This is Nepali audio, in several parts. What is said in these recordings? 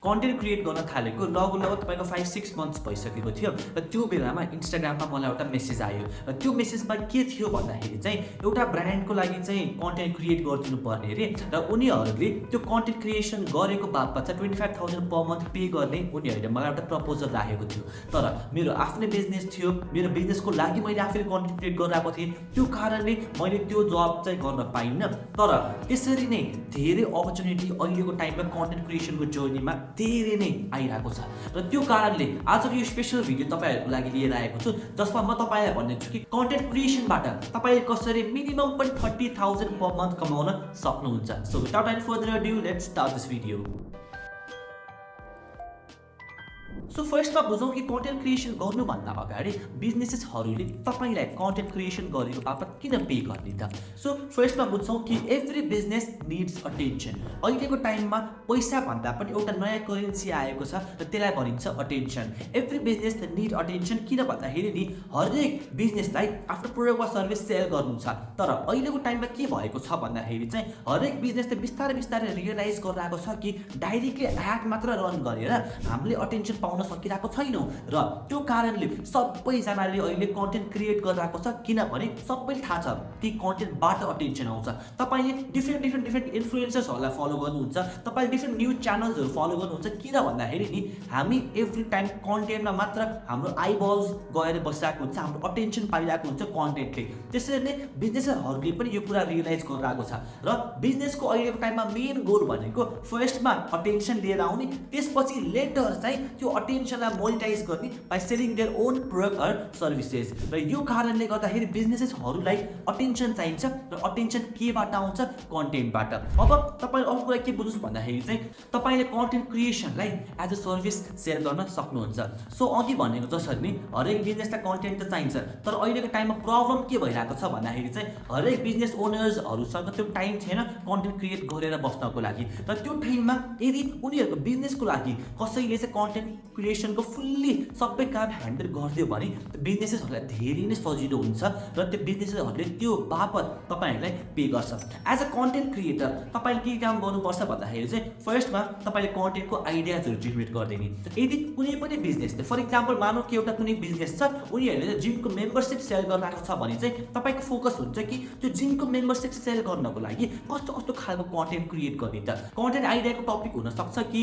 कन्टेन्ट क्रिएट गर्न थालेको लगभग तपाईँको 5-6 मन्थ्स भइसकेको थियो र त्यो बेलामा इन्स्टाग्राममा मलाई एउटा मेसेज आयो र त्यो मेसेजमा के थियो भन्दाखेरि चाहिँ एउटा ब्रान्डको लागि चाहिँ कन्टेन्ट क्रिएट गरिदिनु पर्ने रे र उनीहरूले त्यो कन्टेन्ट क्रिएसन गरेको बापत चाहिँ 25,000 पर मन्थ पे गर्ने उनीहरूले मलाई एउटा प्रपोजल राखेको थियो। तर मेरो आफ्नै बिजनेस थियो, मेरो बिजनेसको लागि मैले आफैले कन्टेन्ट क्रिएट गरिरहेको थिएँ, त्यो कारणले मैले त्यो जब चाहिँ गर्न पाइनँ। तर त्यसरी नै धेरै अपर्च्युनिटी अहिलेको टाइममा कन्टेन्ट क्रिएसनको जर्नीमा धेरै नै आइरहेको छ र त्यो कारणले आजको यो स्पेशल भिडियो तपाईँहरूको लागि लिएर आएको छु, जसमा म तपाईँलाई भन्नेछु कि कन्टेन्ट क्रिएसनबाट तपाईँले कसरी मिनिमम पनि 30,000 पर मन्थ कमाउन सक्नुहुन्छ। So without any further adieu let's start this video. So फर्स्टमा बुझौँ कि कन्टेन्ट क्रिएसन गर्नुभन्दा अगाडि बिजनेसेसहरूले तपाईँलाई कन्टेन्ट क्रिएसन गरेको बापत किन पे गर्ने त। सो फर्स्टमा बुझ्छौँ कि एभ्री बिजनेस निड्स अटेन्सन। अहिलेको टाइममा पैसा भन्दा पनि एउटा नयाँ करेन्सी आएको छ र त्यसलाई भनिन्छ attention. Every business need attention किन भन्दाखेरि नि हरेक बिजनेसलाई आफ्नो प्रोडक्ट वा सर्भिस सेल गर्नु छ। तर अहिलेको टाइममा के भएको छ भन्दाखेरि चाहिँ हरेक बिजनेसले बिस्तारै बिस्तारै रियलाइज गरिरहेको छ कि डाइरेक्टली एड मात्र रन गरेर हामीले अटेन्सन पाउन सकिरहेको छैनौँ र त्यो कारणले सबैजनाले अहिले कन्टेन्ट क्रिएट गरिरहेको छ, किनभने सबैले थाहा छ कि कन्टेन्टबाट अटेन्सन आउँछ। तपाईँले डिफ्रेन्ट इन्फ्लुएन्सर्सहरूलाई फलो गर्नुहुन्छ, तपाईँले डिफ्रेन्ट न्युज च्यानल्सहरू फलो गर्नुहुन्छ, किन भन्दाखेरि नि हामी एभ्री टाइम कन्टेन्टमा मात्र हाम्रो आइबल्स गएर बसिरहेको हुन्छ, हाम्रो अटेन्सन पाइरहेको हुन्छ कन्टेन्टले। त्यसरी नै बिजनेसहरूले पनि यो कुरा रियलाइज गरिरहेको छ र बिजनेसको अहिलेको टाइममा मेन गोल भनेको फर्स्टमा अटेन्सन लिएर आउने, त्यसपछि लेटर चाहिँ त्यो अटेन्सनलाई मोनिटाइज गर्ने by selling their own product or services. र यो कारणले गर्दाखेरि बिजनेसेसहरूलाई अटेन्सन चाहिन्छ र अटेन्सन केबाट आउँछ? कन्टेन्टबाट। अब तपाईँ अर्को कुरा के बुझ्नुहोस् भन्दाखेरि चाहिँ तपाईँले कन्टेन्ट क्रिएसनलाई एज अ सर्भिस सेल गर्न सक्नुहुन्छ। सो अघि भनेको जसरी नै हरेक बिजनेसलाई कन्टेन्ट त चाहिन्छ, तर अहिलेको टाइममा प्रब्लम के भइरहेको छ भन्दाखेरि चाहिँ हरेक बिजनेस ओनर्सहरूसँग त्यो टाइम थिएन कन्टेन्ट क्रिएट गरेर बस्नको लागि। र त्यो टाइममा यदि उनीहरूको बिजनेसको लागि कसैले चाहिँ कन्टेन्ट क्रिएसनको फुल्ली सबै काम ह्यान्डल गरिदियो भने बिजनेसेसहरूलाई धेरै नै सजिलो हुन्छ र त्यो बिजनेसहरूले त्यो बापत तपाईँहरूलाई पे गर्छ। एज अ कन्टेन्ट क्रिएटर तपाईँले के काम गर्नुपर्छ भन्दाखेरि चाहिँ फर्स्टमा तपाईँले कन्टेन्टको आइडियाजहरू जेनेरेट गरिदिने। यदि कुनै पनि बिजनेसले फर इक्जाम्पल मानौँ कि एउटा कुनै बिजनेस छ, उनीहरूले जिमको मेम्बरसिप सेल गरिरहेको छ भने चाहिँ तपाईँको फोकस हुन्छ कि त्यो जिमको मेम्बरसिप सेल गर्नको लागि कस्तो कस्तो खालको कन्टेन्ट क्रिएट गर्ने त। कन्टेन्ट आइडियाको टपिक हुनसक्छ कि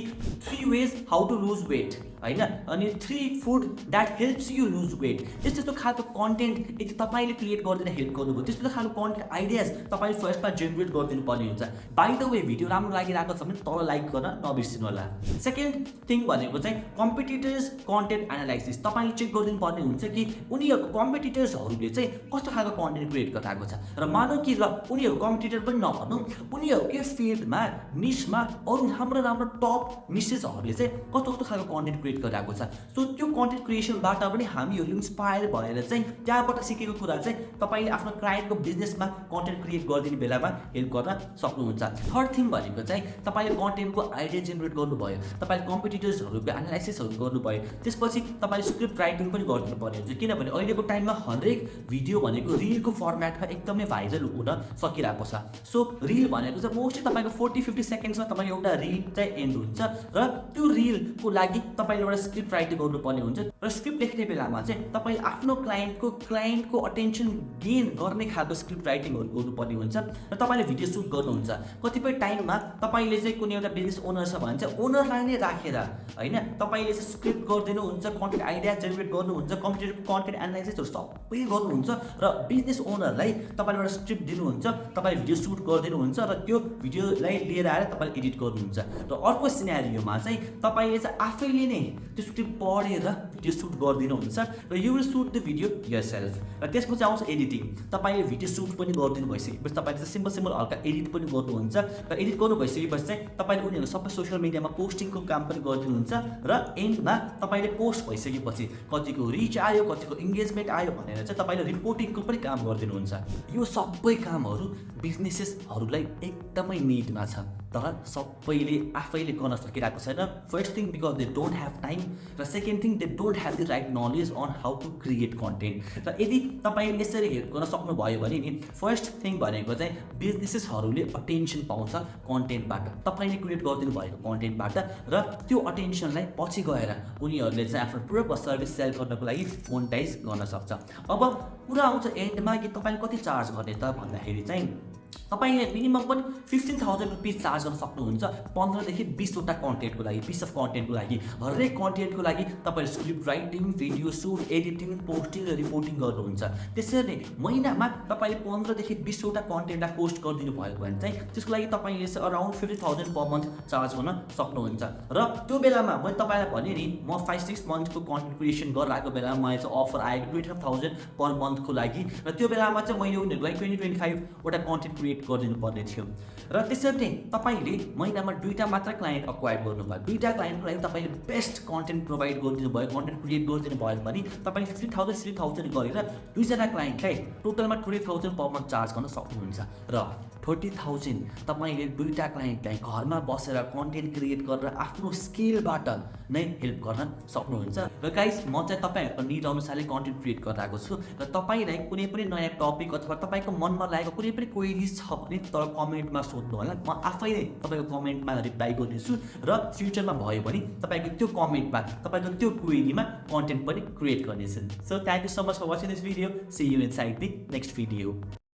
3 ways how to lose weight, होइन, अनि 3 food that helps you lose weight. त्यस्तो खालको कन्टेन्ट यदि तपाईँले क्रिएट गरिदिन हेल्प गर्नुभयो, त्यस्तो खालको कन्टेन्ट आइडियाज तपाईँले फर्स्टमा जेनेरेट गरिदिनु पर्ने हुन्छ। बाइ द वे भिडियो राम्रो लागिरहेको छ भने तल लाइक गर्न नबिर्सिनु होला। सेकेन्ड थिङ भनेको चाहिँ कम्पिटिटर्स कन्टेन्ट एनालाइसिस। तपाईँले चेक गरिदिनु पर्ने हुन्छ कि उनीहरूको कम्पिटिटर्सहरूले चाहिँ कस्तो खालको कन्टेन्ट क्रिएट गरिरहेको छ। र मानौँ कि ल उनीहरू कम्पिटिटर पनि नभनौँ, उनीहरूकै फिल्डमा निसमा अरू राम्रो राम्रो टप निसेसहरूले चाहिँ कस्तो कस्तो खालको कन्टेन्ट क्रिएट गरिरहेको छ। सो त्यो कन्टेन्ट क्रिएसनबाट पनि हामीहरू इन्सपायर भएर चाहिँ त्यहाँबाट सिकेको कुरा चाहिँ तपाईँले आफ्नो क्लाइन्टको बिजनेसमा कन्टेन्ट क्रिएट गरिदिने बेलामा हेल्प गर्न सक्नुहुन्छ। थर्ड थिङ भनेको चाहिँ तपाईँले कन्टेन्टको आइडिया जेनेरेट गर्नुभयो, तपाईँले कम्पिटिटर्सहरूको एनालाइसिसहरू गर्नुभयो, त्यसपछि तपाईँले स्क्रिप्ट राइटिङ पनि गरिदिनु पर्ने हुन्छ, किनभने अहिलेको टाइममा हरेक भिडियो भनेको रिलको फर्मेटमा एकदमै भाइरल हुन सकिरहेको छ। सो रिल भनेको चाहिँ मोस्टली तपाईँको 40-50 सेकेन्ड्समा तपाईँको एउटा रिल चाहिँ एन्ड हुन्छ र त्यो रिलको लागि तपाईँले एउटा स्क्रिप्ट राइटिङ गर्नुपर्ने हुन्छ र स्क्रिप्ट लेख्ने बेलामा चाहिँ तपाईँ आफ्नो क्लाइन्टको अटेन्सन गेन गर्ने खालको स्क्रिप्ट राइटिङहरू गर्नुपर्ने हुन्छ र तपाईँले भिडियो सुट गर्नुहुन्छ। कतिपय टाइममा तपाईँले चाहिँ कुनै एउटा बिजनेस ओनर छ भने चाहिँ ओनरलाई नै राखेर, होइन, तपाईँले चाहिँ स्क्रिप्ट गरिदिनुहुन्छ, कन्टेन्ट आइडिया जेनेरेट गर्नुहुन्छ, कन्टेन्ट एनालाइसिसहरू सबै गर्नुहुन्छ र बिजनेस ओनरलाई तपाईँले एउटा स्क्रिप्ट दिनुहुन्छ, तपाईँले भिडियो सुट गरिदिनुहुन्छ र त्यो भिडियोलाई लिएर आएर तपाईँले एडिट गर्नुहुन्छ। र अर्को सिनेरियोमा चाहिँ तपाईँले चाहिँ आफैले नै त्यो स्क्रिप्ट पढेर भिडियो सुट गरिदिनुहुन्छ र you will shoot the video yourself. र त्यसपछि आउँछ एडिटिङ। तपाईँले भिडियो सुट पनि गरिदिनु भइसकेपछि तपाईँले चाहिँ सिम्पल हल्का एडिट पनि गर्नुहुन्छ र एडिट गर्नु भइसकेपछि चाहिँ तपाईँले उनीहरू सबै सोसियल मिडियामा पोस्टिङको काम पनि गरिदिनुहुन्छ र एन्डमा तपाईँले पोस्ट भइसकेपछि कतिको रिच आयो, कतिको इङ्गेजमेन्ट आयो भनेर चाहिँ तपाईँले रिपोर्टिङको पनि काम गरिदिनुहुन्छ। यो सबै कामहरू बिजनेसेसहरूलाई एकदमै निडमा छ। तर सबैले आफैले गर्न सकिरहेको छैन। First thing because they don't have time, र second thing they don't have the right knowledge on how to create content. र यदि तपाईँले यसरी हेल्प गर्न सक्नुभयो भने नि फर्स्ट थिङ भनेको चाहिँ बिजनेसेसहरूले अटेन्सन पाउँछ कन्टेन्टबाट, तपाईँले क्रिएट गरिदिनु भएको कन्टेन्टबाट, र त्यो अटेन्सनलाई पछि गएर उनीहरूले चाहिँ आफ्नो प्रोडक्ट वा सर्भिस सेल गर्नको लागि मोनिटाइज गर्न सक्छ। अब कुरा आउँछ एन्डमा कि तपाईँले कति चार्ज गर्ने त भन्दाखेरि चाहिँ तपाईँले मिनिमम पनि 15,000 रुपिस चार्ज गर्न सक्नुहुन्छ 15 देखि 20वटा कन्टेन्टको लागि, पिस अफ कन्टेन्टको लागि। हरेक कन्टेन्टको लागि तपाईँले script writing, video shoot, editing, posting र रिपोर्टिङ गर्नुहुन्छ। त्यसरी नै महिनामा तपाईँले 15 देखि 20वटा कन्टेन्टलाई पोस्ट गरिदिनु भयो भने चाहिँ त्यसको लागि तपाईँले चाहिँ अराउन्ड 50,000 पर मन्थ चार्ज गर्न सक्नुहुन्छ। र त्यो बेलामा मैले तपाईँलाई भने नि म 5-6 मन्थको कन्टेन्ट क्रिएसन गरिरहेको बेलामा मलाई चाहिँ अफर आएको 25,000 पर मन्थको लागि, र त्यो बेलामा चाहिँ मैले उनीहरूलाई 20-25वटा कन्टेन्ट क्रिएट गरिदिनु पर्ने थियो। र त्यसरी नै तपाईँले महिनामा 2टा मात्र क्लाइन्ट अक्वायर गर्नुभयो, 2टा क्लाइन्टको लागि तपाईँले बेस्ट कन्टेन्ट प्रोभाइड गरिदिनु भयो, कन्टेन्ट क्रिएट गरिदिनु भयो भने तपाईँले 15,000 गरेर 2जना क्लाइन्टलाई टोटलमा 20,000 पर मन्थ चार्ज गर्न सक्नुहुन्छ। र 30,000 तपाईँले 2टा क्लाइन्टलाई घरमा बसेर कन्टेन्ट क्रिएट गरेर आफ्नो स्किलबाट नै हेल्प गर्न सक्नुहुन्छ। र गाइस म चाहिँ तपाईँहरूको निड अनुसारले कन्टेन्ट क्रिएट गरिरहेको छु, र तपाईँलाई कुनै पनि नयाँ टपिक अथवा तपाईँको मनमा लागेको कुनै पनि क्वेरिज छ भने तर कमेन्टमा सोध्नु होला, म आफै नै तपाईँको कमेन्टमा रिप्लाई गर्नेछु, र फ्युचरमा भयो भने तपाईँको त्यो कमेन्टमा तपाईँको त्यो क्वेरीमा कन्टेन्ट पनि क्रिएट गर्नेछु। So thank you so much for watching this video. See you inside the next video.